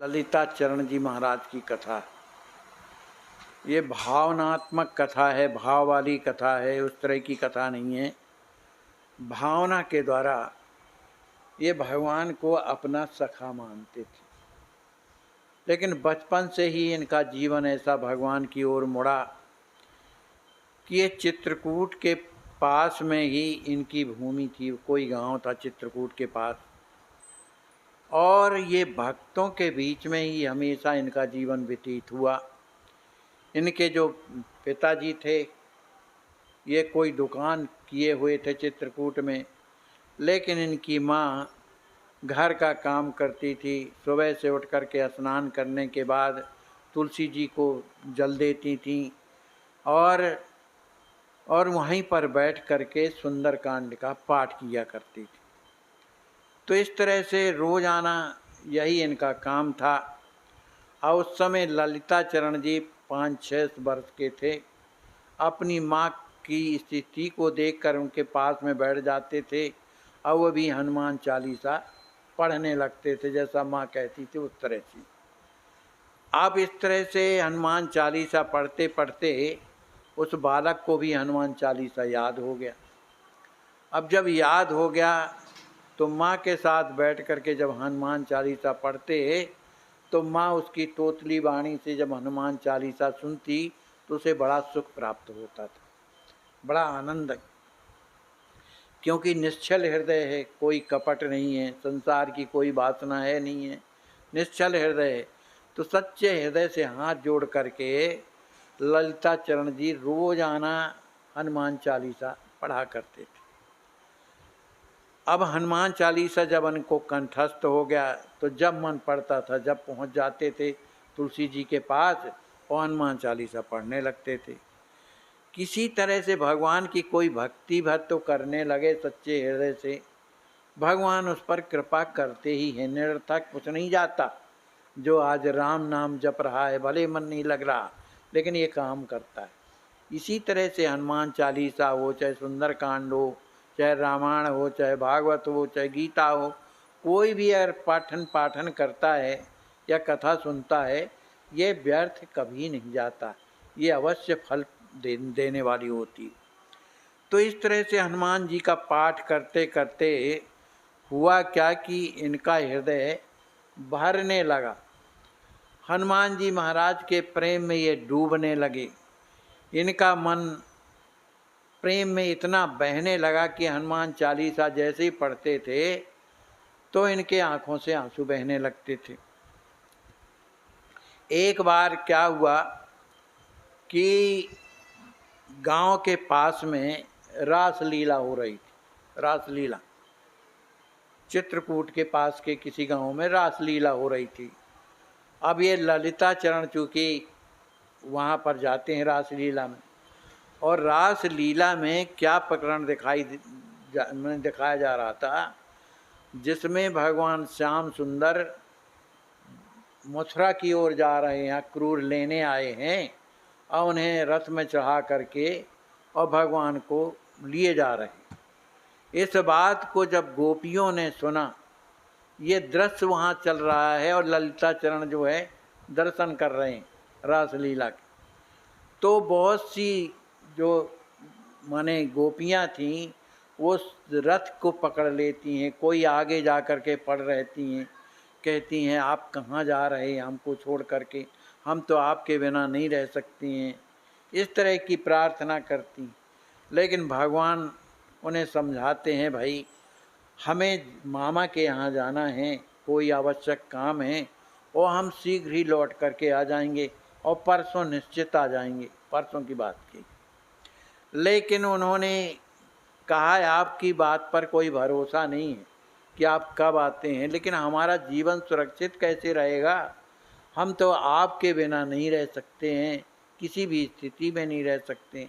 ललिता चरण जी महाराज की कथा। ये भावनात्मक कथा है, भाव वाली कथा है, उस तरह की कथा नहीं है। भावना के द्वारा ये भगवान को अपना सखा मानते थे, लेकिन बचपन से ही इनका जीवन ऐसा भगवान की ओर मुड़ा कि ये चित्रकूट के पास में ही इनकी भूमि थी। कोई गांव था चित्रकूट के पास, और ये भक्तों के बीच में ही हमेशा इनका जीवन व्यतीत हुआ। इनके जो पिताजी थे, ये कोई दुकान किए हुए थे चित्रकूट में, लेकिन इनकी माँ घर का काम करती थी। सुबह से उठ कर के स्नान करने के बाद तुलसी जी को जल देती थीं और वहीं पर बैठ कर के सुंदरकांड का पाठ किया करती थी। तो इस तरह से रोजाना यही इनका काम था। और उस समय ललिता चरण जी 5-6 वर्ष के थे। अपनी माँ की स्थिति को देखकर उनके पास में बैठ जाते थे और वो भी हनुमान चालीसा पढ़ने लगते थे। जैसा माँ कहती थी उस तरह से। अब इस तरह से हनुमान चालीसा पढ़ते पढ़ते उस बालक को भी हनुमान चालीसा याद हो गया। अब जब याद हो गया तो माँ के साथ बैठ कर के जब हनुमान चालीसा पढ़ते तो माँ उसकी तोतली वाणी से जब हनुमान चालीसा सुनती तो उसे बड़ा सुख प्राप्त होता था, बड़ा आनंद, क्योंकि निश्चल हृदय है, कोई कपट नहीं है, संसार की कोई वासना है नहीं है, निश्चल हृदय है। तो सच्चे हृदय से हाथ जोड़ करके ललिता चरण जी रोजाना हनुमान चालीसा पढ़ा करते थे। अब हनुमान चालीसा जब उनको कंठस्थ हो गया तो जब मन पड़ता था, जब पहुंच जाते थे तुलसी जी के पास और हनुमान चालीसा पढ़ने लगते थे। किसी तरह से भगवान की कोई भक्ति भर तो करने लगे सच्चे हृदय से। भगवान उस पर कृपा करते ही है, निरर्थक कुछ नहीं जाता। जो आज राम नाम जप रहा है, भले मन नहीं लग रहा, लेकिन ये काम करता है। इसी तरह से हनुमान चालीसा हो, चाहे सुंदरकांड हो, चाहे रामायण हो, चाहे भागवत हो, चाहे गीता हो, कोई भी अगर पाठन करता है या कथा सुनता है, ये व्यर्थ कभी नहीं जाता, ये अवश्य फल देने वाली होती। तो इस तरह से हनुमान जी का पाठ करते करते हुआ क्या कि इनका हृदय भरने लगा। हनुमान जी महाराज के प्रेम में ये डूबने लगे। इनका मन प्रेम में इतना बहने लगा कि हनुमान चालीसा जैसे ही पढ़ते थे तो इनके आंखों से आंसू बहने लगते थे। एक बार क्या हुआ कि गांव के पास में रासलीला हो रही थी। रासलीला चित्रकूट के पास के किसी गांव में रासलीला हो रही थी। अब ये ललिता चरण चूँकि वहाँ पर जाते हैं रासलीला में, और रासलीला में क्या प्रकरण दिखाया जा रहा था, जिसमें भगवान श्याम सुंदर मथुरा की ओर जा रहे हैं, क्रूर लेने आए हैं और उन्हें रथ में चढ़ा करके और भगवान को लिए जा रहे हैं। इस बात को जब गोपियों ने सुना, ये दृश्य वहाँ चल रहा है और ललिता चरण जो है दर्शन कर रहे हैं रासलीला के, तो बहुत सी जो माने गोपियाँ थीं वो रथ को पकड़ लेती हैं। कोई आगे जा कर के पड़ रहती हैं, कहती हैं आप कहाँ जा रहे हैं हमको छोड़ करके, हम तो आपके बिना नहीं रह सकती हैं, इस तरह की प्रार्थना करती। लेकिन भगवान उन्हें समझाते हैं, भाई हमें मामा के यहाँ जाना है, कोई आवश्यक काम है और हम शीघ्र ही लौट करके आ जाएंगे और परसों निश्चित आ जाएंगे, परसों की बात की। लेकिन उन्होंने कहा आपकी बात पर कोई भरोसा नहीं है कि आप कब आते हैं, लेकिन हमारा जीवन सुरक्षित कैसे रहेगा, हम तो आपके बिना नहीं रह सकते हैं, किसी भी स्थिति में नहीं रह सकते।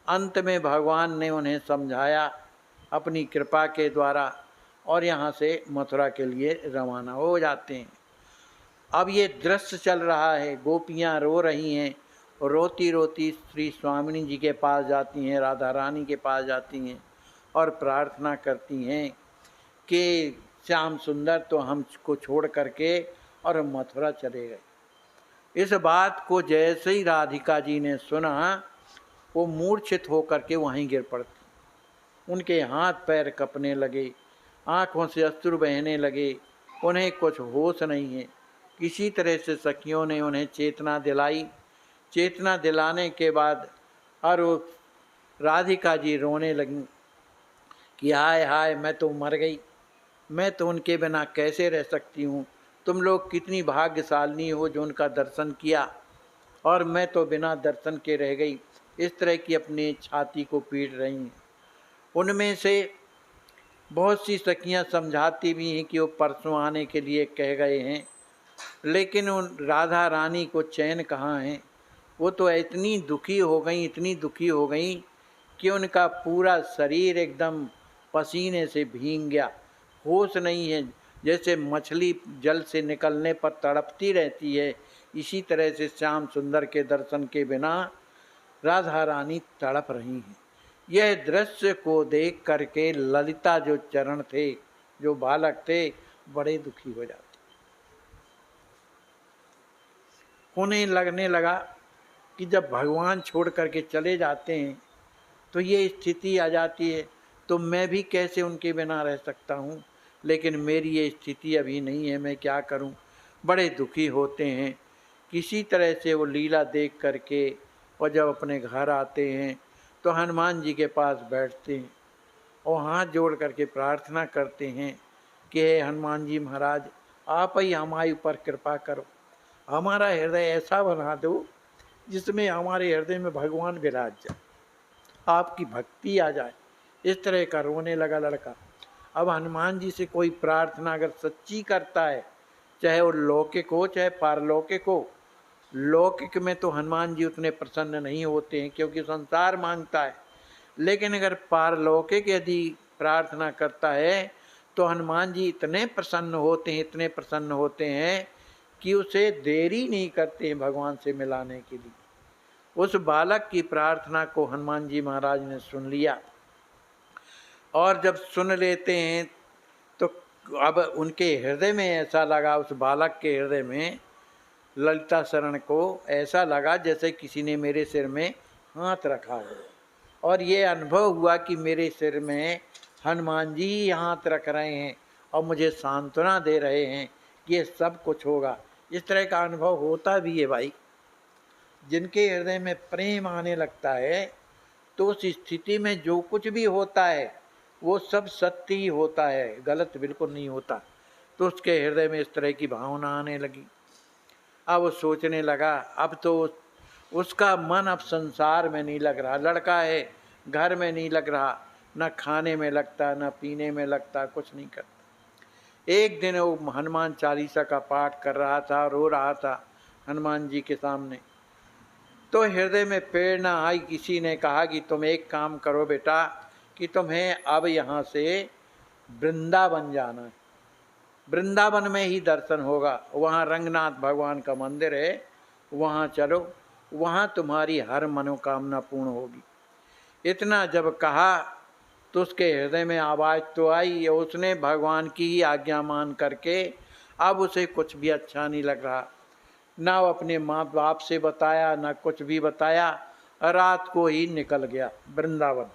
अंत में भगवान ने उन्हें समझाया अपनी कृपा के द्वारा और यहाँ से मथुरा के लिए रवाना हो जाते हैं। अब ये दृश्य चल रहा है, गोपियाँ रो रही हैं, रोती रोती श्री स्वामिनी जी के पास जाती हैं, राधा रानी के पास जाती हैं और प्रार्थना करती हैं कि श्याम सुंदर तो हमको छोड़ करके और मथुरा चले गए। इस बात को जैसे ही राधिका जी ने सुना, वो मूर्छित होकर के वहीं गिर पड़ती। उनके हाथ पैर कँपने लगे, आँखों से अश्रु बहने लगे, उन्हें कुछ होश नहीं है। किसी तरह से सखियों ने उन्हें चेतना दिलाई। चेतना दिलाने के बाद और राधिका जी रोने लगीं कि हाय हाय, मैं तो मर गई, मैं तो उनके बिना कैसे रह सकती हूँ। तुम लोग कितनी भाग्यशालिनी हो जो उनका दर्शन किया, और मैं तो बिना दर्शन के रह गई। इस तरह की अपनी छाती को पीट रही हैं। उनमें से बहुत सी सखियां समझाती भी हैं कि वो परसों आने के लिए कह गए हैं, लेकिन उन राधा रानी को चैन कहाँ है। वो तो इतनी दुखी हो गई, इतनी दुखी हो गई कि उनका पूरा शरीर एकदम पसीने से भीग गया। होश नहीं है। जैसे मछली जल से निकलने पर तड़पती रहती है, इसी तरह से श्याम सुंदर के दर्शन के बिना राधा रानी तड़प रही हैं। यह दृश्य को देख करके ललिता जो चरण थे, जो बालक थे, बड़े दुखी हो जाते। उन्हें लगने लगा कि जब भगवान छोड़ करके चले जाते हैं तो ये स्थिति आ जाती है, तो मैं भी कैसे उनके बिना रह सकता हूँ। लेकिन मेरी ये स्थिति अभी नहीं है, मैं क्या करूँ। बड़े दुखी होते हैं। किसी तरह से वो लीला देख करके और जब अपने घर आते हैं तो हनुमान जी के पास बैठते हैं और हाथ जोड़ करके प्रार्थना करते हैं कि हे हनुमान जी महाराज, आप ही हमारे ऊपर कृपा करो, हमारा हृदय ऐसा बना दो जिसमें हमारे हृदय में भगवान विराज जाए, आपकी भक्ति आ जाए। इस तरह का रोने लगा लड़का। अब हनुमान जी से कोई प्रार्थना अगर सच्ची करता है, चाहे वो लौकिक हो चाहे पारलौकिक हो, लौकिक में तो हनुमान जी उतने प्रसन्न नहीं होते हैं क्योंकि संसार मांगता है, लेकिन अगर पारलौकिक यदि प्रार्थना करता है तो हनुमान जी इतने प्रसन्न होते हैं, इतने प्रसन्न होते हैं कि उसे देरी नहीं करते हैं भगवान से मिलाने के लिए। उस बालक की प्रार्थना को हनुमान जी महाराज ने सुन लिया, और जब सुन लेते हैं तो अब उनके हृदय में ऐसा लगा, उस बालक के हृदय में ललिता शरण को ऐसा लगा जैसे किसी ने मेरे सिर में हाथ रखा हो, और ये अनुभव हुआ कि मेरे सिर में हनुमान जी ही हाथ रख रहे हैं और मुझे सांत्वना दे रहे हैं कि ये सब कुछ होगा। इस तरह का अनुभव होता भी है भाई। जिनके हृदय में प्रेम आने लगता है तो उस स्थिति में जो कुछ भी होता है वो सब सत्य ही होता है, गलत बिल्कुल नहीं होता। तो उसके हृदय में इस तरह की भावना आने लगी। अब वो सोचने लगा, अब तो उसका मन अब संसार में नहीं लग रहा। लड़का है, घर में नहीं लग रहा, न खाने में लगता, न पीने में लगता, कुछ नहीं करता। एक दिन वो हनुमान चालीसा का पाठ कर रहा था, रो रहा था हनुमान जी के सामने। तो हृदय में प्रेरणा आई, किसी ने कहा कि तुम एक काम करो बेटा, कि तुम्हें अब यहाँ से वृंदावन जाना है, वृंदावन में ही दर्शन होगा, वहाँ रंगनाथ भगवान का मंदिर है, वहाँ चलो, वहाँ तुम्हारी हर मनोकामना पूर्ण होगी। इतना जब कहा तो उसके हृदय में आवाज़ तो आई, उसने भगवान की ही आज्ञा मान करके अब उसे कुछ भी अच्छा नहीं लग रहा। ना वो अपने माँ बाप से बताया, ना कुछ भी बताया, रात को ही निकल गया वृंदावन।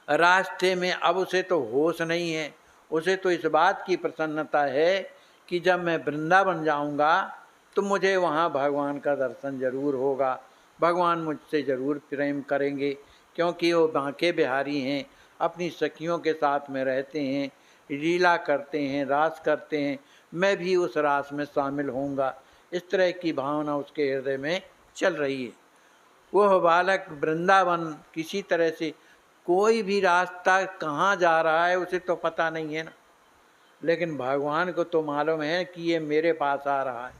रास्ते में अब उसे तो होश नहीं है, उसे तो इस बात की प्रसन्नता है कि जब मैं वृंदावन जाऊंगा तो मुझे वहाँ भगवान का दर्शन जरूर होगा, भगवान मुझसे ज़रूर प्रेम करेंगे, क्योंकि वो बांके बिहारी हैं, अपनी सखियों के साथ में रहते हैं, लीला करते हैं, रास करते हैं, मैं भी उस रास में शामिल होऊंगा। इस तरह की भावना उसके हृदय में चल रही है। वह बालक वृंदावन किसी तरह से, कोई भी रास्ता कहाँ जा रहा है उसे तो पता नहीं है ना, लेकिन भगवान को तो मालूम है कि ये मेरे पास आ रहा है,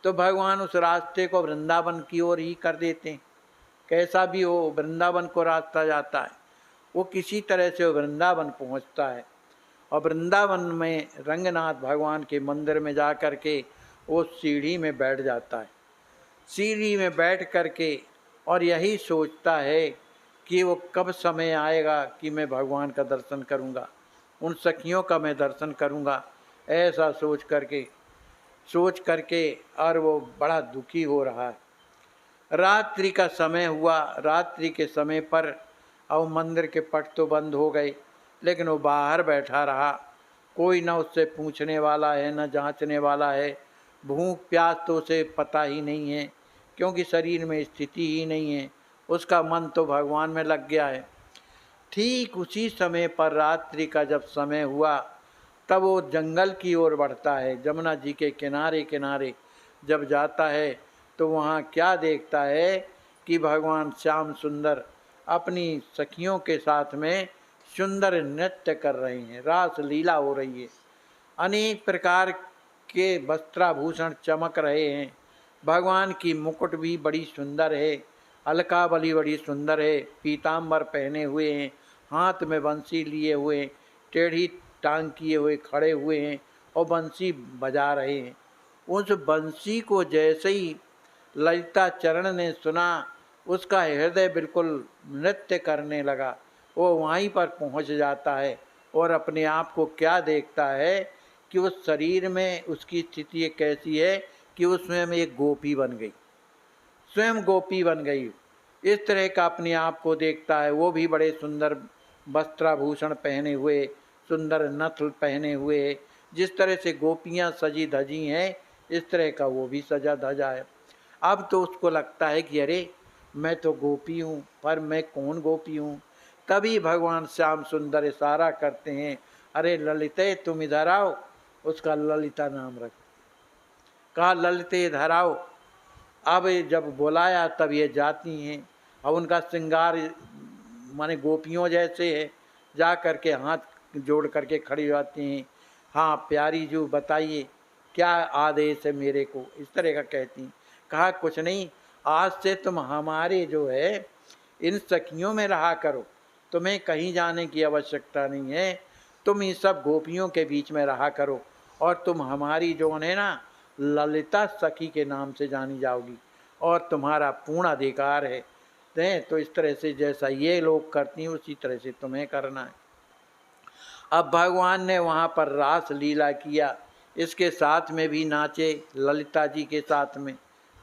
तो भगवान उस रास्ते को वृंदावन की ओर ही कर देते हैं। कैसा भी हो, वृंदावन को रास्ता जाता है, वो किसी तरह से वृंदावन पहुंचता है, और वृंदावन में रंगनाथ भगवान के मंदिर में जा कर के वो सीढ़ी में बैठ जाता है। सीढ़ी में बैठ कर के और यही सोचता है कि वो कब समय आएगा कि मैं भगवान का दर्शन करूंगा, उन सखियों का मैं दर्शन करूंगा। ऐसा सोच करके सोच करके, और वो बड़ा दुखी हो रहा है। रात्रि का समय हुआ। रात्रि के समय पर अब मंदिर के पट तो बंद हो गए, लेकिन वो बाहर बैठा रहा। कोई न उससे पूछने वाला है, न जांचने वाला है। भूख प्यास तो उसे पता ही नहीं है, क्योंकि शरीर में स्थिति ही नहीं है। उसका मन तो भगवान में लग गया है। ठीक उसी समय पर रात्रि का जब समय हुआ, तब वो जंगल की ओर बढ़ता है। जमुना जी के किनारे किनारे जब जाता है, तो वहाँ क्या देखता है कि भगवान श्याम सुंदर अपनी सखियों के साथ में सुंदर नृत्य कर रहे हैं, रास लीला हो रही है। अनेक प्रकार के वस्त्राभूषण चमक रहे हैं। भगवान की मुकुट भी बड़ी सुंदर है, अलकावली बड़ी सुंदर है, पीताम्बर पहने हुए हैं, हाथ में बंसी लिए हुए, टेढ़ी टांग किए हुए खड़े हुए हैं और बंसी बजा रहे हैं। उस बंसी को जैसे ही ललिता चरण ने सुना, उसका हृदय बिल्कुल नृत्य करने लगा। वो वहीं पर पहुंच जाता है और अपने आप को क्या देखता है कि उस शरीर में उसकी स्थिति कैसी है कि वो स्वयं एक गोपी बन गई, स्वयं गोपी बन गई। इस तरह का अपने आप को देखता है। वो भी बड़े सुंदर वस्त्राभूषण पहने हुए, सुंदर नथ पहने हुए, जिस तरह से गोपियाँ सजी धजी हैं, इस तरह का वो भी सजा धजा है। अब तो उसको लगता है कि अरे मैं तो गोपी हूँ, पर मैं कौन गोपी हूँ। तभी भगवान श्याम सुंदर इशारा करते हैं, अरे ललिते तुम इधर आओ। उसका ललिता नाम रख, कहा ललिते इधर आओ। अब जब बुलाया तब ये जाती हैं। अब उनका श्रृंगार माने गोपियों जैसे है। जा करके हाथ जोड़ करके खड़ी हो जाती हैं। हाँ प्यारी जू बताइए क्या आदेश है मेरे को, इस तरह का कहती। कहा कुछ नहीं, आज से तुम हमारे जो है इन सखियों में रहा करो, तुम्हें कहीं जाने की आवश्यकता नहीं है। तुम इन सब गोपियों के बीच में रहा करो, और तुम हमारी जो है ना ललिता सखी के नाम से जानी जाओगी, और तुम्हारा पूर्ण अधिकार है। तो इस तरह से जैसा ये लोग करती हैं उसी तरह से तुम्हें करना है। अब भगवान ने वहाँ पर रास लीला किया, इसके साथ में भी नाचे, ललिता जी के साथ में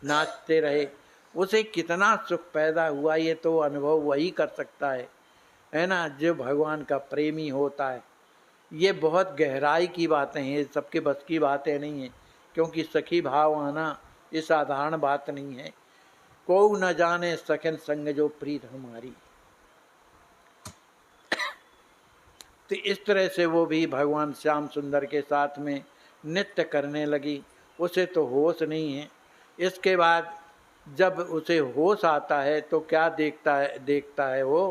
नाचते रहे। उसे कितना सुख पैदा हुआ ये तो अनुभव वही कर सकता है ना, जो भगवान का प्रेमी होता है। ये बहुत गहराई की बातें हैं, सबके बस की बातें नहीं हैं, क्योंकि सखी भाव आना ये साधारण बात नहीं है। को न जाने सखन संग जो प्रीत हमारी। तो इस तरह से वो भी भगवान श्याम सुंदर के साथ में नृत्य करने लगी। उसे तो होश नहीं है। इसके बाद जब उसे होश आता है तो क्या देखता है वो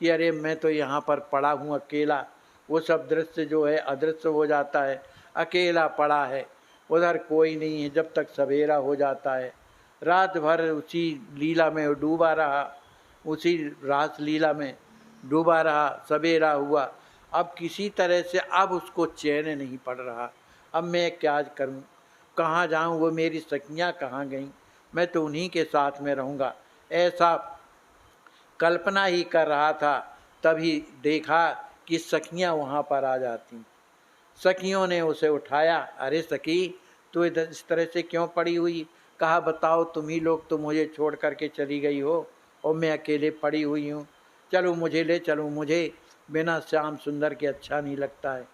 कि अरे मैं तो यहाँ पर पड़ा हूँ अकेला। वो सब दृश्य जो है अदृश्य हो जाता है, अकेला पड़ा है, उधर कोई नहीं है। जब तक सवेरा हो जाता है, रात भर उसी लीला में डूबा रहा, उसी रास लीला में डूबा रहा। सवेरा हुआ, अब किसी तरह से अब उसको चैन नहीं पड़ रहा। अब मैं क्या करूं, कहाँ जाऊं, वो मेरी सखियां कहाँ गईं, मैं तो उन्हीं के साथ में रहूँगा, ऐसा कल्पना ही कर रहा था। तभी देखा कि सखियां वहाँ पर आ जाती। सखियों ने उसे उठाया, अरे सखी तू इधर इस तरह से क्यों पड़ी हुई। कहा बताओ, तुम ही लोग तो मुझे छोड़ करके चली गई हो और मैं अकेले पड़ी हुई हूँ। चलो मुझे ले चलो, मुझे बिना श्याम सुंदर के अच्छा नहीं लगता है।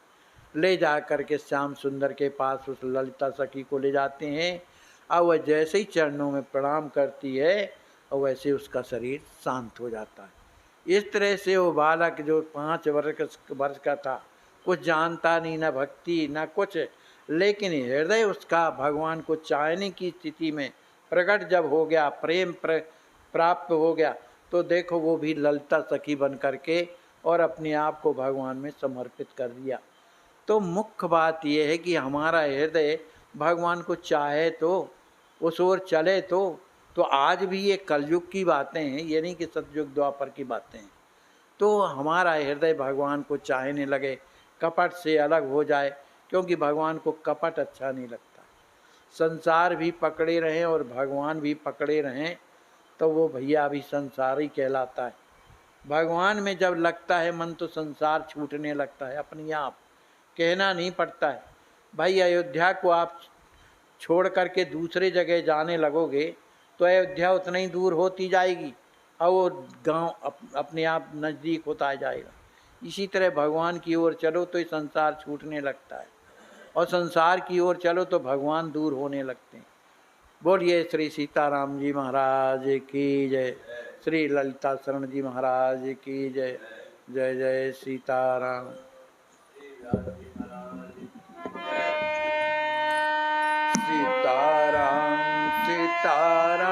ले जा करके श्याम सुंदर के पास उस ललिता सखी को ले जाते हैं। अब वह जैसे ही चरणों में प्रणाम करती है और वैसे उसका शरीर शांत हो जाता है। इस तरह से वो बालक जो 5 वर्ष का था, कुछ जानता नहीं, न भक्ति न कुछ, लेकिन हृदय उसका भगवान को चाहने की स्थिति में प्रकट जब हो गया, प्रेम प्राप्त हो गया, तो देखो वो भी ललिता सखी बन करके और अपने आप को भगवान में समर्पित कर दिया। तो मुख्य बात यह है कि हमारा हृदय भगवान को चाहे तो उस ओर चले तो आज भी ये कलयुग की बातें हैं, ये नहीं कि सतयुग द्वापर की बातें हैं। तो हमारा हृदय भगवान को चाहने लगे, कपट से अलग हो जाए, क्योंकि भगवान को कपट अच्छा नहीं लगता। संसार भी पकड़े रहें और भगवान भी पकड़े रहें तो वो भैया अभी संसार ही कहलाता है। भगवान में जब लगता है मन तो संसार छूटने लगता है अपने आप, कहना नहीं पड़ता है। भाई अयोध्या को आप छोड़ करके दूसरे जगह जाने लगोगे तो अयोध्या उतना ही दूर होती जाएगी और वो गांव अपने आप नज़दीक होता जाएगा। इसी तरह भगवान की ओर चलो तो ये संसार छूटने लगता है, और संसार की ओर चलो तो भगवान दूर होने लगते हैं। बोलिए श्री सीताराम जी महाराज की जय, श्री ललिता शरण जी महाराज की जय। जय जय सीताराम। सीताराम सीताराम